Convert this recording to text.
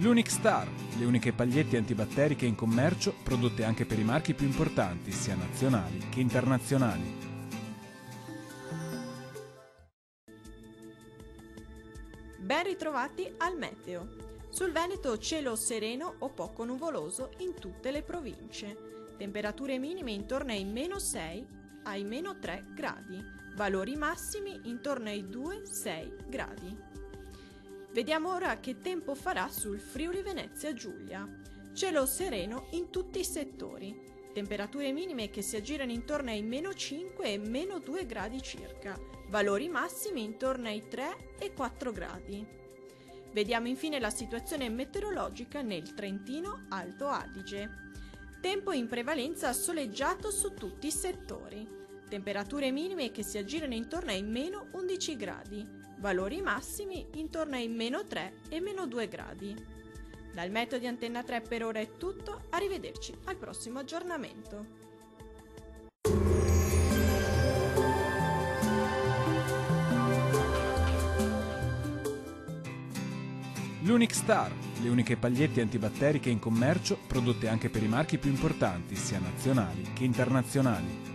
L'Unic Star, le uniche pagliette antibatteriche in commercio, prodotte anche per i marchi più importanti, sia nazionali che internazionali. Ben ritrovati al meteo. Sul Veneto cielo sereno o poco nuvoloso in tutte le province. Temperature minime intorno ai -6 ai -3 gradi. Valori massimi intorno ai 2-6 gradi. Vediamo ora che tempo farà sul Friuli Venezia Giulia. Cielo sereno in tutti i settori. Temperature minime che si aggirano intorno ai -5 e -2 gradi circa. Valori massimi intorno ai 3 e 4 gradi. Vediamo infine la situazione meteorologica nel Trentino Alto Adige. Tempo in prevalenza soleggiato su tutti i settori. Temperature minime che si aggirano intorno ai -11 gradi. Valori massimi intorno ai -3 e -2 gradi. Dal meteo di Antenna 3 per ora è tutto, arrivederci al prossimo aggiornamento. L'Unic Star, le uniche pagliette antibatteriche in commercio, prodotte anche per i marchi più importanti, sia nazionali che internazionali.